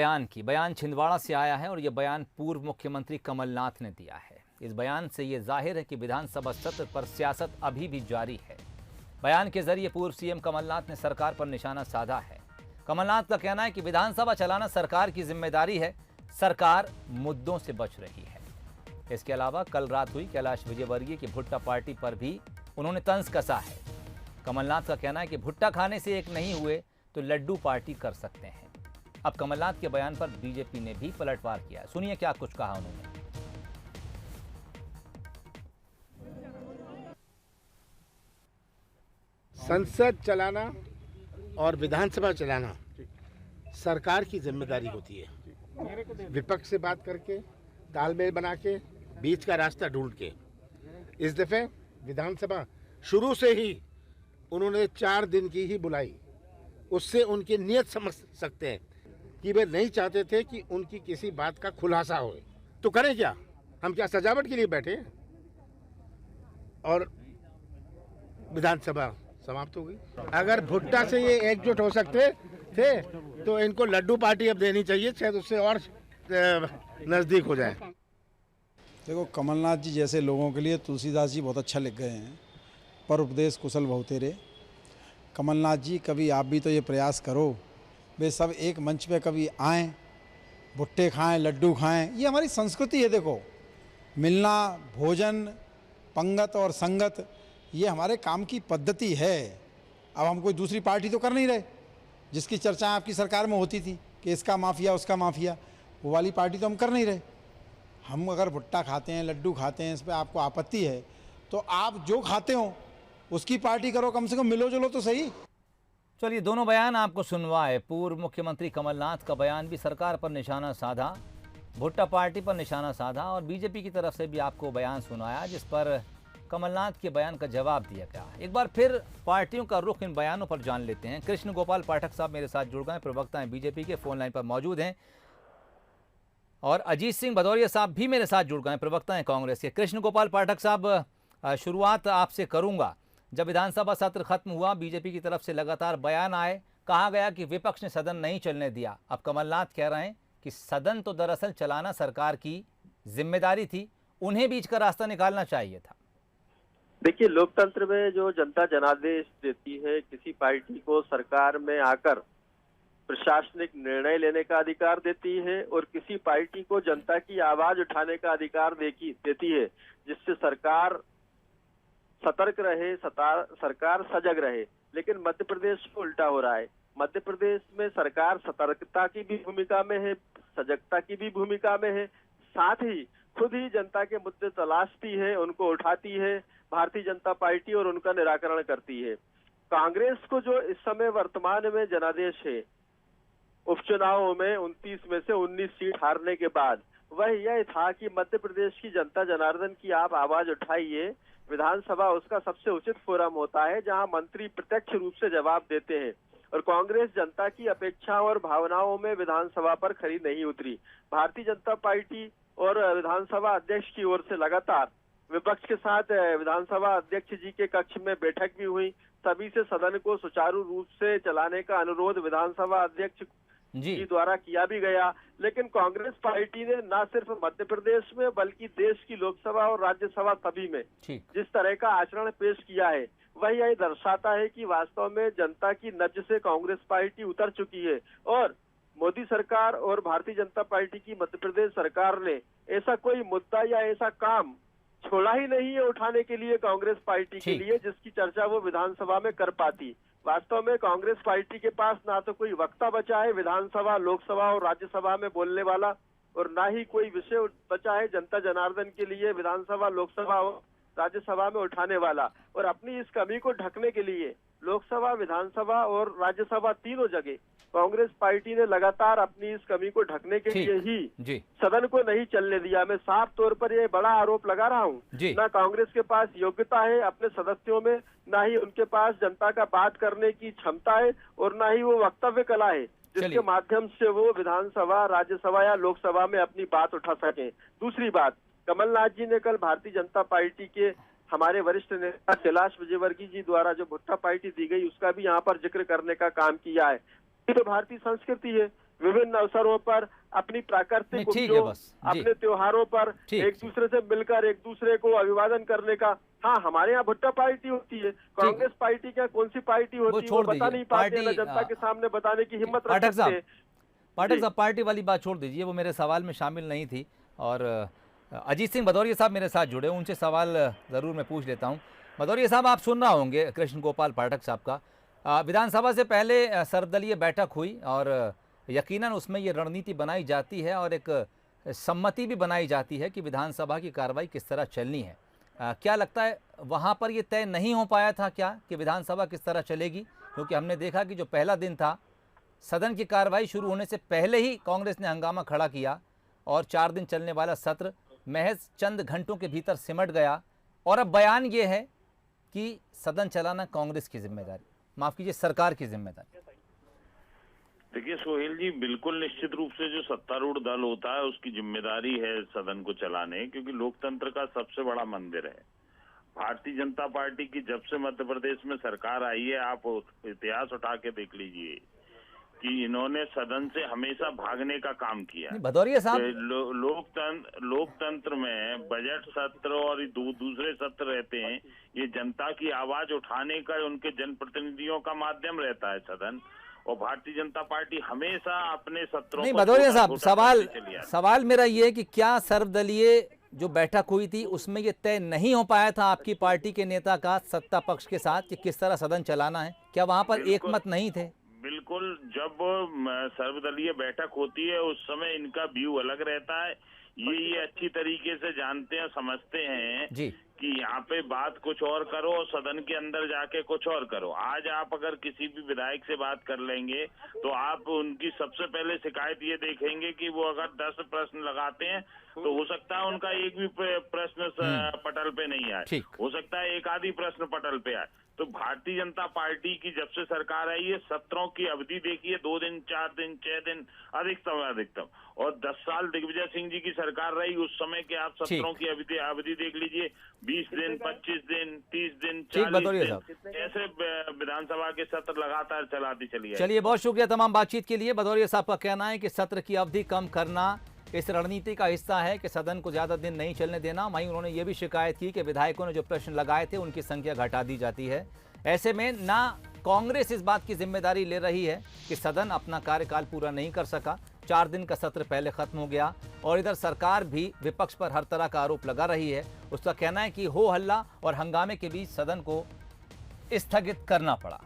बयान छिंदवाड़ा से आया है और यह बयान पूर्व मुख्यमंत्री कमलनाथ ने दिया है। इस बयान से यह जाहिर है कि विधानसभा सत्र पर सियासत अभी भी जारी है। बयान के जरिए पूर्व सीएम कमलनाथ ने सरकार पर निशाना साधा है। कमलनाथ का कहना है कि विधानसभा चलाना सरकार की जिम्मेदारी है, सरकार मुद्दों से बच रही है। इसके अलावा कल रात हुई कैलाश विजयवर्गीय की भुट्टा पार्टी पर भी उन्होंने तंज कसा है। कमलनाथ का कहना है कि भुट्टा खाने से एक नहीं हुए तो लड्डू पार्टी कर सकते हैं। अब कमलनाथ के बयान पर बीजेपी ने भी पलटवार किया। सुनिए क्या कुछ कहा उन्होंने। संसद चलाना और विधानसभा चलाना सरकार की जिम्मेदारी होती है। विपक्ष से बात करके, तालमेल बना के, बीच का रास्ता ढूंढ के। इस दफे विधानसभा शुरू से ही उन्होंने 4 दिन की ही बुलाई। उससे उनकी नीयत समझ सकते हैं कि वे नहीं चाहते थे कि उनकी किसी बात का खुलासा हो। तो करें क्या? हम क्या सजावट के लिए बैठे हैं? और विधानसभा समाप्त हो गई। अगर भुट्टा से ये एकजुट हो सकते थे तो इनको लड्डू पार्टी अब देनी चाहिए, शायद उससे और नज़दीक हो जाए। देखो, कमलनाथ जी जैसे लोगों के लिए तुलसीदास जी बहुत अच्छा लिख गए हैं, पर उपदेश कुशल बहुतेरे। कमलनाथ जी, कभी आप भी तो ये प्रयास करो, वे सब एक मंच पे कभी आएँ, भुट्टे खाएं, लड्डू खाएं। ये हमारी संस्कृति है। देखो, मिलना, भोजन, पंगत और संगत, ये हमारे काम की पद्धति है। अब हम कोई दूसरी पार्टी तो कर नहीं रहे जिसकी चर्चा आपकी सरकार में होती थी कि इसका माफिया उसका माफिया, वो वाली पार्टी तो हम कर नहीं रहे। हम अगर भुट्टा खाते हैं, लड्डू खाते हैं, इस पर आपको आपत्ति है तो आप जो खाते हो उसकी पार्टी करो, कम से कम मिलो जुलो तो सही। चलिए, दोनों बयान आपको सुनवाए। पूर्व मुख्यमंत्री कमलनाथ का बयान भी सरकार पर निशाना साधा, भुट्टा पार्टी पर निशाना साधा, और बीजेपी की तरफ से भी आपको बयान सुनाया जिस पर कमलनाथ के बयान का जवाब दिया गया। एक बार फिर पार्टियों का रुख इन बयानों पर जान लेते हैं। कृष्ण गोपाल पाठक साहब मेरे साथ जुड़ गए, प्रवक्ता हैं बीजेपी के, फोन लाइन पर मौजूद हैं। और अजीत सिंह भदौरिया साहब भी मेरे साथ जुड़ गए, प्रवक्ता हैं कांग्रेस के। कृष्ण गोपाल पाठक साहब, शुरुआत आपसे करूंगा। जब विधानसभा सत्र खत्म हुआ, बीजेपी की तरफ से लगातार बयान आए, कहा गया कि विपक्ष ने सदन नहीं चलने दिया। अब कमलनाथ कह रहे हैं कि सदन तो दरअसल चलाना सरकार की जिम्मेदारी थी, उन्हें बीच का रास्ता निकालना चाहिए था। देखिए, लोकतंत्र में जो जनता जनादेश देती है, किसी पार्टी को सरकार में आकर प्रशासनिक निर्णय लेने का अधिकार देती है और किसी पार्टी को जनता की आवाज उठाने का अधिकार देती है, जिससे सरकार सतर्क रहे, सरकार सजग रहे। लेकिन मध्य प्रदेश में उल्टा हो रहा है। मध्य प्रदेश में सरकार सतर्कता की भी भूमिका में है, सजगता की भी भूमिका में है, साथ ही खुद ही जनता के मुद्दे तलाशती है, उनको उठाती है भारतीय जनता पार्टी और उनका निराकरण करती है। कांग्रेस को जो इस समय वर्तमान में जनादेश है, उपचुनावों में 29 में से 19 सीट हारने के बाद, वह यह था कि मध्य प्रदेश की जनता जनार्दन की आप आवाज उठाइए। विधानसभा उसका सबसे उचित फोरम होता है जहां मंत्री प्रत्यक्ष रूप से जवाब देते हैं, और कांग्रेस जनता की अपेक्षा और भावनाओं में विधानसभा पर खरी नहीं उतरी। भारतीय जनता पार्टी और विधानसभा अध्यक्ष की ओर से लगातार विपक्ष के साथ विधानसभा अध्यक्ष जी के कक्ष में बैठक भी हुई। सभी से सदन को सुचारू रूप से चलाने का अनुरोध विधानसभा अध्यक्ष जी द्वारा किया भी गया। लेकिन कांग्रेस पार्टी ने न सिर्फ मध्य प्रदेश में बल्कि देश की लोकसभा और राज्यसभा सभी में जिस तरह का आचरण पेश किया है, वह यही दर्शाता है कि वास्तव में जनता की नब्ज से कांग्रेस पार्टी उतर चुकी है। और मोदी सरकार और भारतीय जनता पार्टी की मध्य प्रदेश सरकार ने ऐसा कोई मुद्दा या ऐसा काम छोड़ा ही नहीं है उठाने के लिए कांग्रेस पार्टी के लिए, जिसकी चर्चा वो विधानसभा में कर पाती। वास्तव में कांग्रेस पार्टी के पास ना तो कोई वक्ता बचा है विधानसभा, लोकसभा और राज्यसभा में बोलने वाला, और ना ही कोई विषय बचा है जनता जनार्दन के लिए विधानसभा, लोकसभा और राज्यसभा में उठाने वाला। और अपनी इस कमी को ढकने के लिए लोकसभा, विधानसभा और राज्यसभा तीनों जगह कांग्रेस पार्टी ने लगातार अपनी इस कमी को ढकने के लिए ही सदन को नहीं चलने दिया। मैं साफ तौर पर यह बड़ा आरोप लगा रहा हूँ, ना कांग्रेस के पास योग्यता है अपने सदस्यों में, ना ही उनके पास जनता का बात करने की क्षमता है, और ना ही वो वक्तव्य कला है जिसके माध्यम से वो विधानसभा, राज्यसभा या लोकसभा में अपनी बात उठा सके। दूसरी बात, कमलनाथ जी ने कल भारतीय जनता पार्टी के हमारे वरिष्ठ नेता कैलाश विजयवर्गीय जी द्वारा जो भुट्टा पार्टी दी गई उसका भी यहाँ पर जिक्र करने का काम किया है। ये तो भारतीय संस्कृति है। विभिन्न अवसरों पर अपनी नहीं, प्राकृतिक ठीक है उपजों, बस, जी। अपने त्योहारों पर ठीक, एक दूसरे से मिलकर एक दूसरे को अभिवादन करने का। हाँ, हमारे यहाँ भुट्टा पार्टी होती है, कांग्रेस पार्टी क्या कौन सी पार्टी होती है वो छोड़ बता दीजिए। नहीं पाते हैं, ना पार्टी, जनता के सामने बताने की हिम्मत रख पाठक सकते हैं। पाठक साहब पार्टी वाली बात छोड़ दीजिए, वो मेरे सवाल में शामिल नहीं थी। और अजीत सिंह भदौरिया साहब मेरे साथ जुड़े, उनसे सवाल ज़रूर मैं पूछ लेता हूँ। भदौरिया साहब, आप सुन रहा होंगे कृष्ण गोपाल पाठक साहब का। विधानसभा से पहले सर्वदलीय बैठक हुई और यकीनन उसमें ये रणनीति बनाई जाती है और एक सम्मति भी बनाई जाती है कि विधानसभा की कार्रवाई किस तरह चलनी है। क्या लगता है वहाँ पर ये तय नहीं हो पाया था क्या कि विधानसभा किस तरह चलेगी? क्योंकि हमने देखा कि जो पहला दिन था, सदन की कार्रवाई शुरू होने से पहले ही कांग्रेस ने हंगामा खड़ा किया और 4 दिन चलने वाला सत्र महज चंद घंटों के भीतर सिमट गया। और अब बयान ये है कि सदन चलाना कांग्रेस की जिम्मेदारी, माफ कीजिए सरकार की जिम्मेदारी। देखिए सोहेल जी, बिल्कुल निश्चित रूप से जो सत्तारूढ़ दल होता है उसकी जिम्मेदारी है सदन को चलाने, क्योंकि लोकतंत्र का सबसे बड़ा मंदिर है। भारतीय जनता पार्टी की जब से मध्य प्रदेश में सरकार आई है, आप इतिहास उठा के देख लीजिए कि इन्होंने सदन से हमेशा भागने का काम किया। भदौरिया साहब, लोकतंत्र में बजट सत्र और दूसरे सत्र रहते हैं, ये जनता की आवाज उठाने का उनके जनप्रतिनिधियों का माध्यम रहता है सदन। और भारतीय जनता पार्टी हमेशा अपने सत्रों नहीं को भदौरिया साहब, छोटा करते चली आई। सवाल मेरा ये है कि क्या सर्वदलीय जो बैठक हुई थी उसमें ये तय नहीं हो पाया था आपकी पार्टी के नेता का सत्ता पक्ष के साथ कि किस तरह सदन चलाना है? क्या वहां पर एकमत नहीं थे? बिल्कुल, जब सर्वदलीय बैठक होती है उस समय इनका व्यू अलग रहता है। ये अच्छी तरीके से जानते हैं, समझते हैं जी कि यहाँ पे बात कुछ और करो और सदन के अंदर जाके कुछ और करो। आज आप अगर किसी भी विधायक से बात कर लेंगे तो आप उनकी सबसे पहले शिकायत ये देखेंगे कि वो अगर 10 प्रश्न लगाते हैं तो हो सकता है उनका एक भी प्रश्न पटल पे नहीं आए, हो सकता है एक आधी प्रश्न पटल पे आए। तो भारतीय जनता पार्टी की जब से सरकार आई है, सत्रों की अवधि देखिए, 2 दिन, 4 दिन, 6 दिन अधिकतम। और 10 साल दिग्विजय सिंह जी की सरकार रही, उस समय के आप सत्रों की अवधि देख लीजिए, 20 दिन, 25 दिन, 30 दिन, 40 दिन, ऐसे विधानसभा के सत्र लगातार चलाती चली है। चलिए, बहुत शुक्रिया तमाम बातचीत के लिए। भदौरिया साहब का कहना है कि सत्र की अवधि कम करना इस रणनीति का हिस्सा है कि सदन को ज्यादा दिन नहीं चलने देना। वहीं उन्होंने ये भी शिकायत की कि विधायकों ने जो प्रश्न लगाए थे उनकी संख्या घटा दी जाती है। ऐसे में ना कांग्रेस इस बात की जिम्मेदारी ले रही है कि सदन अपना कार्यकाल पूरा नहीं कर सका, 4 दिन का सत्र पहले खत्म हो गया, और इधर सरकार भी विपक्ष पर हर तरह का आरोप लगा रही है। उसका कहना है कि हो हल्ला और हंगामे के बीच सदन को स्थगित करना पड़ा।